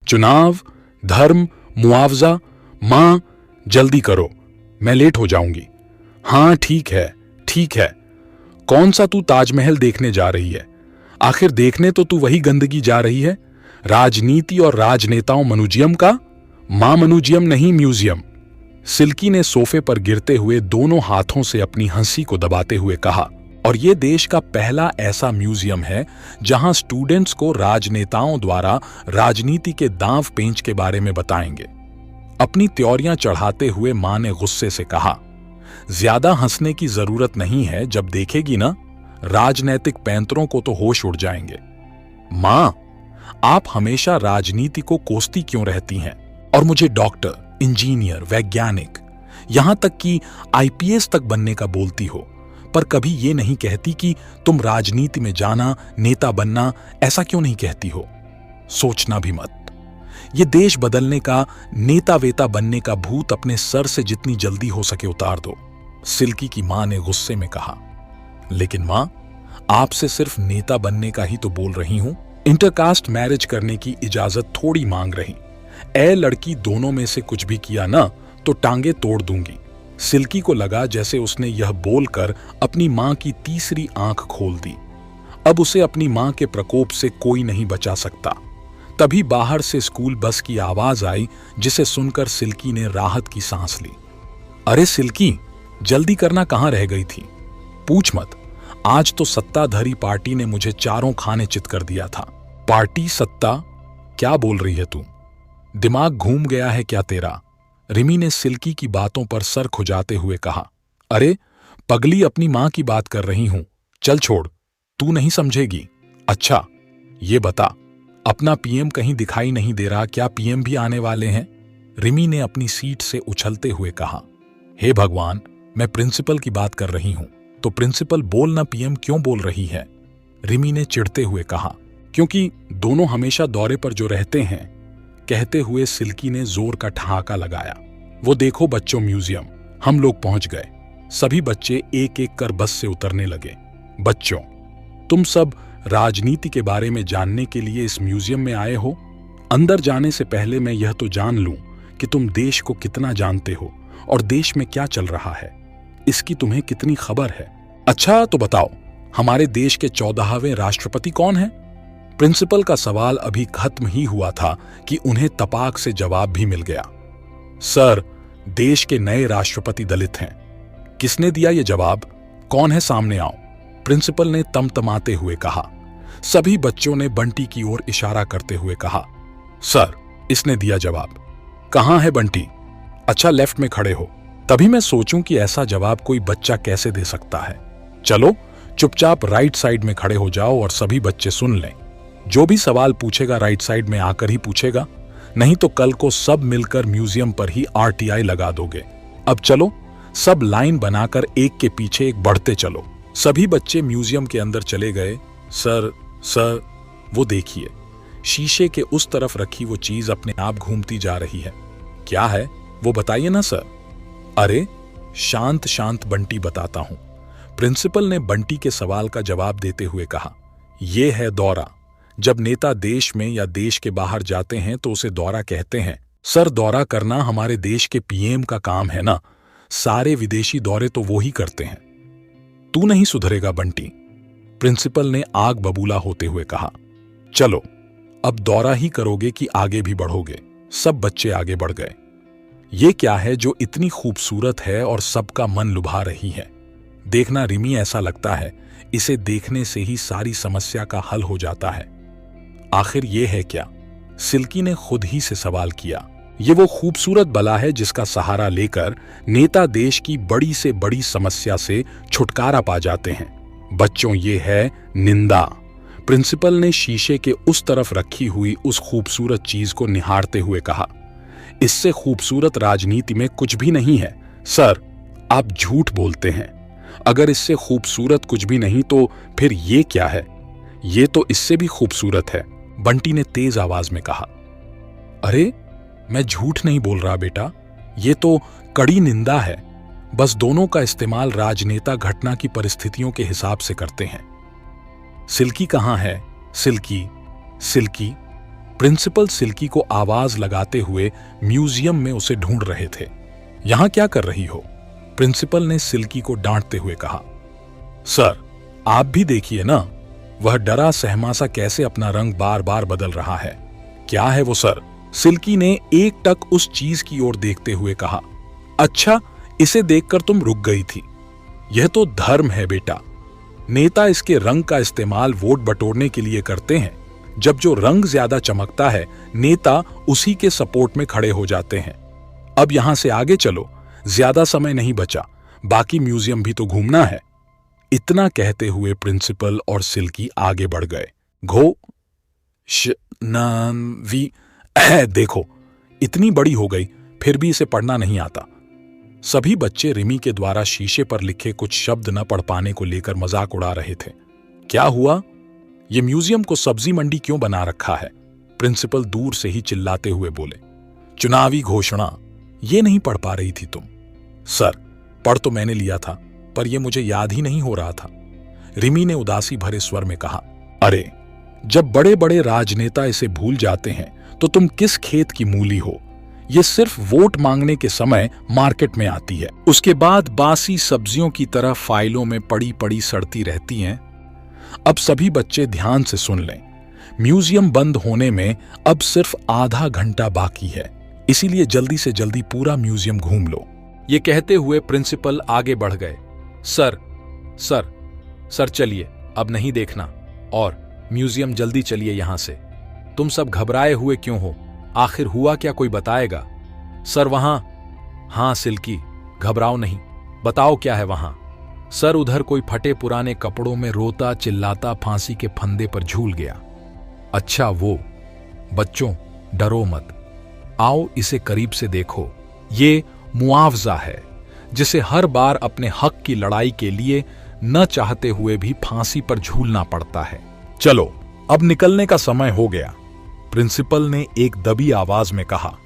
चुनाव, धर्म, मुआवजा। मां, जल्दी करो, मैं लेट हो जाऊंगी। हाँ ठीक है, ठीक है। कौन सा तू ताजमहल देखने जा रही है? आखिर देखने तो तू वही गंदगी जा रही है, राजनीति और राजनेताओं म्यूजियम का। मां, म्यूजियम नहीं, म्यूजियम। सिल्की ने सोफे पर गिरते हुए दोनों हाथों से अपनी हंसी को दबाते हुए कहा, और ये देश का पहला ऐसा म्यूजियम है जहां स्टूडेंट्स को राजनेताओं द्वारा राजनीति के दांव पेंच के बारे में बताएंगे। अपनी त्योरियां चढ़ाते हुए मां ने गुस्से से कहा, ज्यादा हंसने की जरूरत नहीं है, जब देखेगी ना राजनैतिक पैंतरों को तो होश उड़ जाएंगे। मां, आप हमेशा राजनीति को कोसती क्यों रहती हैं और मुझे डॉक्टर, इंजीनियर, वैज्ञानिक, यहां तक कि आईपीएस तक बनने का बोलती हो, पर कभी ये नहीं कहती कि तुम राजनीति में जाना, नेता बनना, ऐसा क्यों नहीं कहती हो? सोचना भी मत। ये देश बदलने का, नेता वेता बनने का भूत अपने सर से जितनी जल्दी हो सके उतार दो, सिल्की की मां ने गुस्से में कहा। लेकिन मां, आपसे सिर्फ नेता बनने का ही तो बोल रही हूं, इंटरकास्ट मैरिज करने की इजाजत थोड़ी मांग रही। ए लड़की, दोनों में से कुछ भी किया ना तो टांगे तोड़ दूंगी। सिल्की को लगा जैसे उसने यह बोलकर अपनी मां की तीसरी आंख खोल दी। अब उसे अपनी मां के प्रकोप से कोई नहीं बचा सकता। तभी बाहर से स्कूल बस की आवाज आई, जिसे सुनकर सिल्की ने राहत की सांस ली। अरे सिल्की, जल्दी करना कहां रह गई थी? पूछ मत, आज तो सत्ताधारी पार्टी ने मुझे चारों खाने चित कर दिया था। पार्टी, सत्ता, क्या बोल रही है तू? दिमाग घूम गया है क्या तेरा? रिमी ने सिल्की की बातों पर सर खुजाते हुए कहा। अरे पगली, अपनी मां की बात कर रही हूं, चल छोड़, तू नहीं समझेगी। अच्छा ये बता, अपना पीएम कहीं दिखाई नहीं दे रहा, क्या पीएम भी आने वाले हैं? रिमी ने अपनी सीट से उछलते हुए कहा। हे भगवान, मैं प्रिंसिपल की बात कर रही हूं, तो प्रिंसिपल बोल ना पीएम क्यों बोल रही है? रिमी ने चिढ़ते हुए कहा। क्योंकि दोनों हमेशा दौरे पर जो रहते हैं, कहते हुए सिल्की ने जोर का ठहाका लगाया। वो देखो बच्चों, म्यूजियम, हम लोग पहुंच गए। सभी बच्चे एक एक कर बस से उतरने लगे। बच्चों, तुम सब राजनीति के बारे में जानने के लिए इस म्यूजियम में आए हो। अंदर जाने से पहले मैं यह तो जान लूं कि तुम देश को कितना जानते हो और देश में क्या चल रहा है, इसकी तुम्हें कितनी खबर है। अच्छा तो बताओ, हमारे देश के 14वें राष्ट्रपति कौन है? प्रिंसिपल का सवाल अभी खत्म ही हुआ था कि उन्हें तपाक से जवाब भी मिल गया। सर, देश के नए राष्ट्रपति दलित हैं। किसने दिया ये जवाब? कौन है, सामने आओ, प्रिंसिपल ने तमतमाते हुए कहा। सभी बच्चों ने बंटी की ओर इशारा करते हुए कहा, सर, इसने दिया जवाब। कहां है बंटी? अच्छा, लेफ्ट में खड़े हो। तभी मैं सोचूं कि ऐसा जवाब कोई बच्चा कैसे दे सकता है। चलो चुपचाप राइट साइड में खड़े हो जाओ और सभी बच्चे सुन लें। जो भी सवाल पूछेगा राइट साइड में आकर ही पूछेगा, नहीं तो कल को सब मिलकर म्यूजियम पर ही आरटीआई लगा दोगे। अब चलो, सब लाइन बनाकर एक के पीछे एक बढ़ते चलो। सभी बच्चे म्यूजियम के अंदर चले गए। सर, वो देखिए, शीशे के उस तरफ रखी वो चीज अपने आप घूमती जा रही है। क्या है वो, बताइए ना सर। अरे शांत शांत बंटी, बताता हूं, प्रिंसिपल ने बंटी के सवाल का जवाब देते हुए कहा। यह है दौरा। जब नेता देश में या देश के बाहर जाते हैं तो उसे दौरा कहते हैं। सर, दौरा करना हमारे देश के पीएम का काम है ना, सारे विदेशी दौरे तो वो ही करते हैं। तू नहीं सुधरेगा बंटी, प्रिंसिपल ने आग बबूला होते हुए कहा। चलो, अब दौरा ही करोगे कि आगे भी बढ़ोगे? सब बच्चे आगे बढ़ गए। ये क्या है जो इतनी खूबसूरत है और सबका मन लुभा रही है? देखना रिमी, ऐसा लगता है इसे देखने से ही सारी समस्या का हल हो जाता है। आखिर ये है क्या? सिल्की ने खुद ही से सवाल किया। ये वो खूबसूरत बला है जिसका सहारा लेकर नेता देश की बड़ी से बड़ी समस्या से छुटकारा पा जाते हैं। बच्चों, ये है निंदा। प्रिंसिपल ने शीशे के उस तरफ रखी हुई उस खूबसूरत चीज को निहारते हुए कहा। इससे खूबसूरत राजनीति में कुछ भी नहीं है। सर, आप झूठ बोलते हैं। अगर इससे खूबसूरत कुछ भी नहीं तो फिर ये क्या है? ये तो इससे भी खूबसूरत है, बंटी ने तेज आवाज में कहा। अरे मैं झूठ नहीं बोल रहा बेटा, ये तो कड़ी निंदा है। बस दोनों का इस्तेमाल राजनेता घटना की परिस्थितियों के हिसाब से करते हैं। सिल्की कहां है? सिल्की, प्रिंसिपल सिल्की को आवाज लगाते हुए म्यूजियम में उसे ढूंढ रहे थे। यहां क्या कर रही हो? प्रिंसिपल ने सिल्की को डांटते हुए कहा। सर, आप भी देखिए ना, वह डरा सहमा सा कैसे अपना रंग बार बार बदल रहा है। क्या है वो सर? सिल्की ने एकटक उस चीज की ओर देखते हुए कहा। अच्छा, इसे देखकर तुम रुक गई थी। यह तो धर्म है बेटा। नेता इसके रंग का इस्तेमाल वोट बटोरने के लिए करते हैं। जब जो रंग ज्यादा चमकता है, नेता उसी के सपोर्ट में खड़े हो जाते हैं। अब यहां से आगे चलो, ज्यादा समय नहीं बचा, बाकी म्यूजियम भी तो घूमना है। इतना कहते हुए प्रिंसिपल और सिल्की आगे बढ़ गए। देखो, इतनी बड़ी हो गई फिर भी इसे पढ़ना नहीं आता। सभी बच्चे रिमी के द्वारा शीशे पर लिखे कुछ शब्द न पढ़ पाने को लेकर मजाक उड़ा रहे थे। क्या हुआ? ये म्यूजियम को सब्जी मंडी क्यों बना रखा है? प्रिंसिपल दूर से ही चिल्लाते हुए बोले। चुनावी घोषणा, ये नहीं पढ़ पा रही थी तुम? सर, पढ़ तो मैंने लिया था, पर यह मुझे याद ही नहीं हो रहा था, रिमी ने उदासी भरे स्वर में कहा। अरे, जब बड़े बड़े राजनेता इसे भूल जाते हैं तो तुम किस खेत की मूली हो? ये सिर्फ वोट मांगने के समय मार्केट में आती है, उसके बाद बासी सब्जियों की तरह फाइलों में पड़ी पड़ी सड़ती रहती हैं। अब सभी बच्चे ध्यान से सुन लें, म्यूजियम बंद होने में अब सिर्फ आधा घंटा बाकी है, इसीलिए जल्दी से जल्दी पूरा म्यूजियम घूम लो। ये कहते हुए प्रिंसिपल आगे बढ़ गए। सर चलिए, अब नहीं देखना, और म्यूजियम जल्दी चलिए यहां से। तुम सब घबराए हुए क्यों हो? आखिर हुआ क्या, कोई बताएगा? सर वहां। हाँ सिल्की, घबराओ नहीं, बताओ क्या है वहां? सर, उधर कोई फटे पुराने कपड़ों में रोता चिल्लाता फांसी के फंदे पर झूल गया। अच्छा वो? बच्चों डरो मत, आओ इसे करीब से देखो। ये मुआवजा है, जिसे हर बार अपने हक की लड़ाई के लिए न चाहते हुए भी फांसी पर झूलना पड़ता है। चलो, अब निकलने का समय हो गया, प्रिंसिपल ने एक दबी आवाज में कहा।